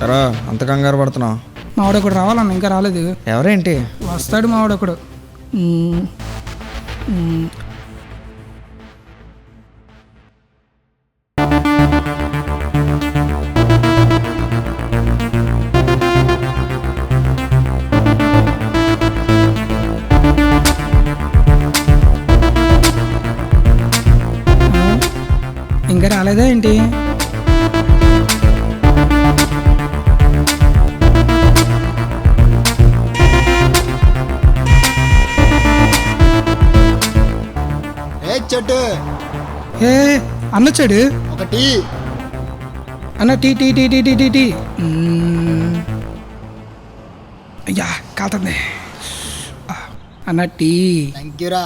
సరే అంత కంగారు పడుతున్నావు? మావాడొకడు రావాలన్న, ఇంకా రాలేదు. ఎవరేంటి? వస్తాడు మావాడొకడు. ఇంకా రాలేదా ఏంటి? చెట్టు ఏ అన్నొచ్చాడు. ఒకటి అన్న tea tea tea tea tea tea tea. అయ్యా కాలుతుంది అన్న టీ. థ్యాంక్ యూరా.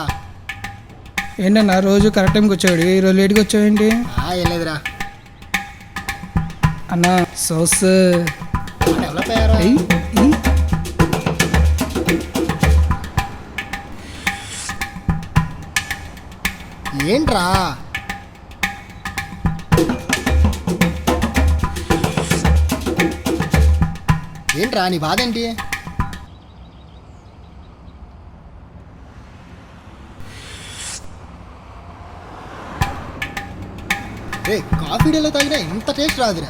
ఏంటన్నా రోజు కరెక్ట్ టైంకి వచ్చాడు, ఈరోజు లేట్గా వచ్చావేంటి? ఏం లేదురా అన్న సోస్ డెవలప్ అయ్యారా? ఏంట్రా ఏంట్రా నీ బాధ ఏంటి? రే కాఫీ డేలో తాగినా ఇంత టేస్ట్ రాదురా.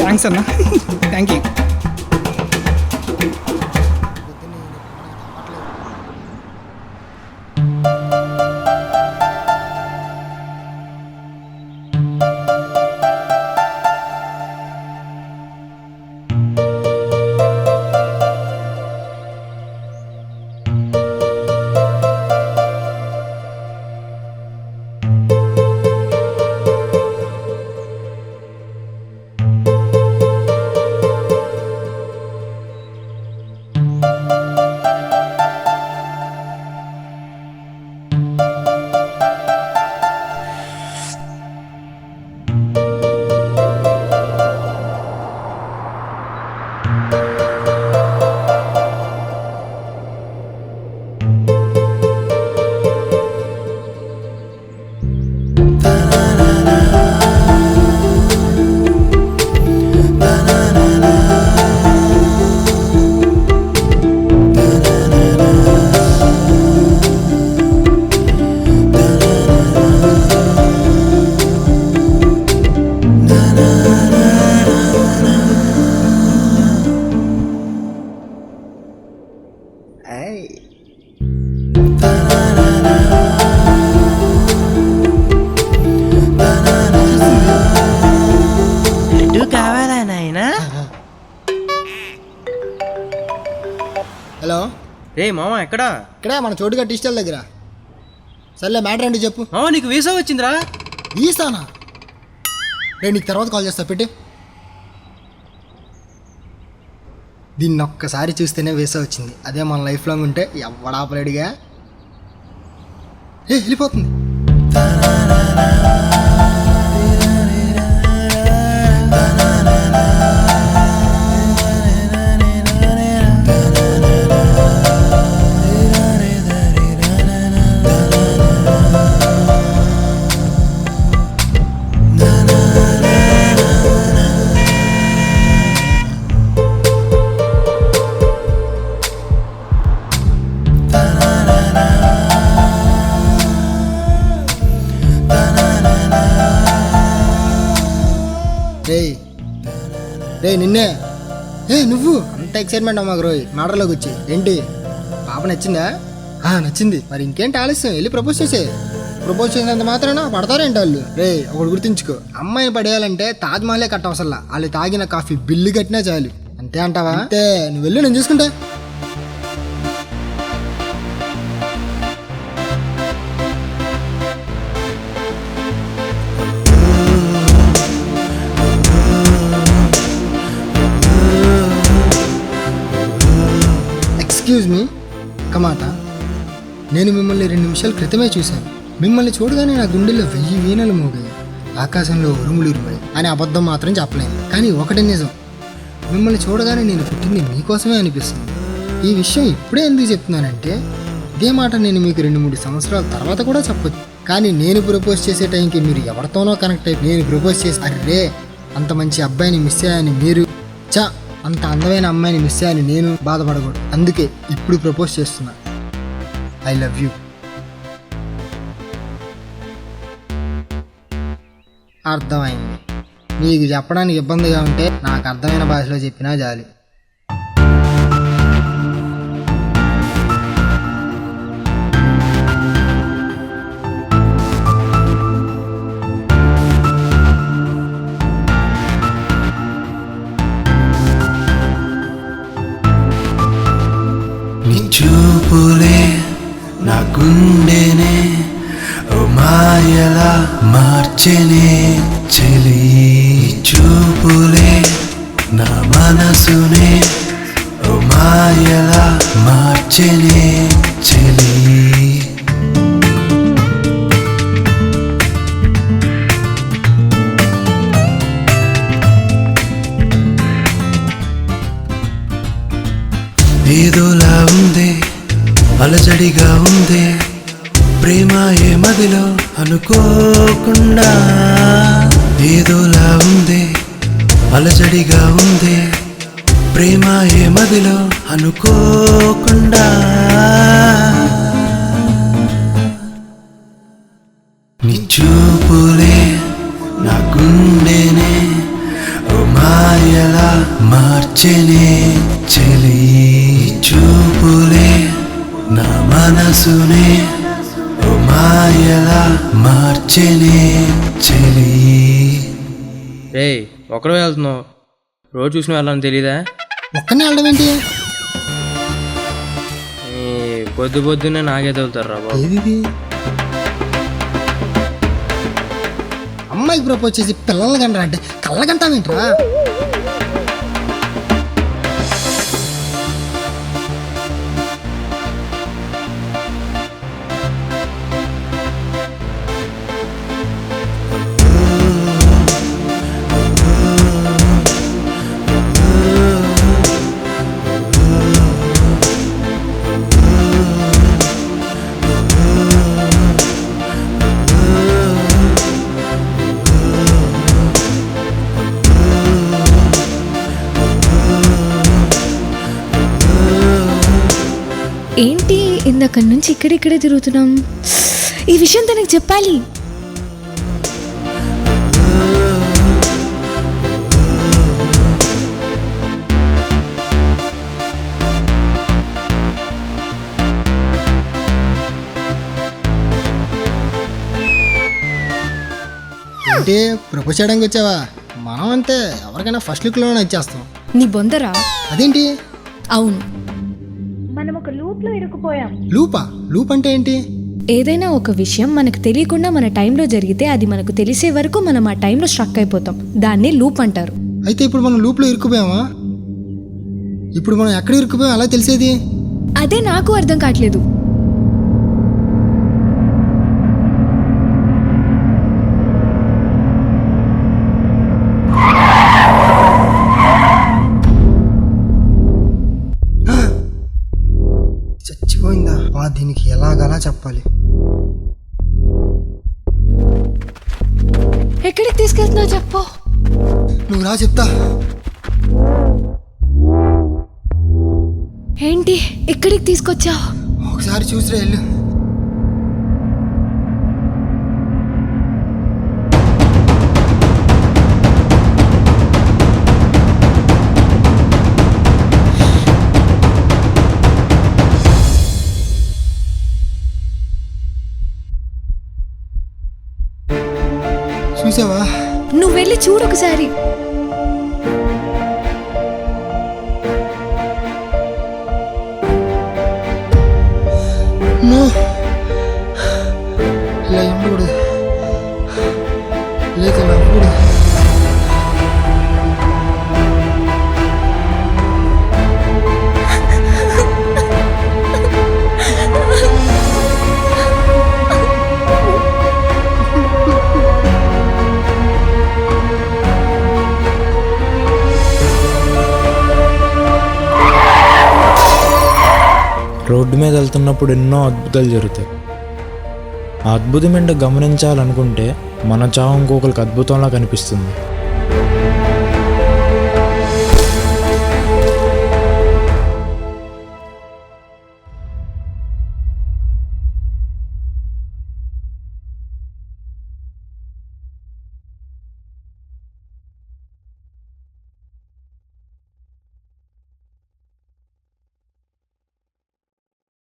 థ్యాంక్స్ అన్న. Thank you. హలో రే మామ ఎక్కడా? ఇక్కడే మన చోటుగా డిజిటల్ దగ్గర. సర్లే మ్యాటర్ ఏంటి చెప్పు. మామ నీకు వీసా వచ్చిందిరా. వీసానా? రే నీకు తర్వాత కాల్ చేస్తా, పెట్టి. దీన్ని ఒక్కసారి చూస్తేనే వీసా వచ్చింది, అదే మన లైఫ్ లాంగ్ ఉంటే ఎవడాపలేడుగా. వెళ్ళిపోతుంది. రే నిన్నే. నువ్వు అంత ఎక్సైట్మెంట్ అమ్మా రోయ్. మ్యాటర్లోకి వచ్చి ఏంటి, పాప నచ్చిందా? నచ్చింది. మరి ఇంకేంటి ఆలస్యం, వెళ్ళి ప్రపోజ్ చేసే. ప్రపోజ్ చేసినంత మాత్రాన పడతారేంటి వాళ్ళు? రే ఒకటి గుర్తుంచుకో, అమ్మాయిని పడేయాలంటే తాజ్మహలే కట్టవసల్లా, వాళ్ళు తాగిన కాఫీ బిల్లు కట్టినా చాలు. అంతే అంటావా? అంతే. నువ్వు వెళ్ళు, నేను చూసుకుంటా. ఎక్స్క్యూజ్ మీ, కమాటా. నేను మిమ్మల్ని 2 నిమిషాల క్రితమే చూశాను. మిమ్మల్ని చూడగానే నా గుండెల్లో 1000 వీణలు మోగాయి, ఆకాశంలో ఉరుములు ఉరిమాయి అని అబద్ధం మాత్రం చెప్పలేను. కానీ ఒకటి నిజం, మిమ్మల్ని చూడగానే నేను పుట్టింది మీకోసమే అనిపిస్తుంది. ఈ విషయం ఇప్పుడే ఎందుకు చెప్తున్నానంటే, ఇదే మాట నేను మీకు 2-3 సంవత్సరాల తర్వాత కూడా చెప్పొచ్చు. కానీ నేను ప్రపోజ్ చేసే టైంకి మీరు ఎవరితోనో కనెక్ట్ అయ్యి నేను ప్రపోజ్ చేసి అరే అంత మంచి అబ్బాయిని మిస్ అయ్యాని మీరు చా, అంత అందమైన అమ్మాయిని మిస్ అయ్యాని నేను బాధపడకూడదు. అందుకే ఇప్పుడు ప్రపోజ్ చేస్తున్నా. I love you. అర్థమైంది. నీకు చెప్పడానికి ఇబ్బందిగా ఉంటే నాకు అర్థమైన భాషలో చెప్పినా చాలు. నీ చూపులే నా గుండెనే ఓ మాయలా మార్చెనే చెలి. నీ చూపులే నా మనసునే ఓ మాయలా మార్చెనే చెలి. ఏదోలా ఉందే, అలజడిగా ఉందే, ప్రేమ ఏ మదిలో అనుకోకుండా. ఏదోలా ఉందే, అలజడిగా ఉందే, ప్రేమ ఏ మదిలో అనుకోకుండా. నీ చూపులే నా గుండెనే ఓ మాయలా మార్చెనే చెలి. చూపులే నా మనసునే ఓ మాయలా మార్చెనే చెలి. రే ఒకడే వెళ్తున్నావు, రోజు చూసిన వెళ్ళాలని తెలీదా? ఒక్కనే వెళ్ళడం ఏంటి? పొద్దు పొద్దున్నే నాకే తగులుతారు రా బాబు. ఏది అమ్మాయికి ప్రపోజ్ చేసి పిల్లలు కంటారా అంటే కళ్ళ కంటావేంట్రా? ఏంటి ఇందాక నుంచి ఇక్కడిక్కడే తిరుగుతున్నాం? ఈ విషయం తనకి చెప్పాలి. అంటే ప్రపోజ్ చేయడానికి వచ్చావా? మనం అంతే, ఎవరికైనా ఫస్ట్ లుక్లోనే ఇచ్చేస్తాం. నీ బొందరా? అదేంటి? అవును, మనం ఒక లూప్లో ఇరుక్కుపోయాం. లూపా? లూప్ అంటే ఏంటి? ఏదైనా ఒక విషయం మనకు తెలియకుండా మన టైంలో జరిగితే అది మనకు తెలిసే వరకు మనం ఆ టైంలో స్ట్రక్ అయిపోతాం. దాన్ని లూప్ అంటారు. అయితే ఇప్పుడు మనం లూప్లో ఇరుక్కుపోయామా? ఇప్పుడు మనం ఎక్కడ ఇరుక్కుపోయాం అలా తెలిసేది? అదే నాకు అర్థం కావట్లేదు. చచ్చిపోయిందా? దీనికి ఎలాగలా చెప్పాలి. ఎక్కడికి తీసుకెళ్తున్నావు చెప్పు. నువ్వు రా చెప్తా. ఏంటి ఎక్కడికి తీసుకొచ్చావు? ఒకసారి చూసిరా వెళ్ళు. చూసావా? నువ్వు వెళ్ళి చూడు ఒకసారి. ఇలా ఉండకూడదు, లేక నవ్వకూడదు. రోడ్డు మీద వెళ్తున్నప్పుడు ఎన్నో అద్భుతాలు జరుగుతాయి. ఆ అద్భుతం ఏంటో గమనించాలనుకుంటే మన చావు ఇంకొకరికి అద్భుతంలా కనిపిస్తుంది.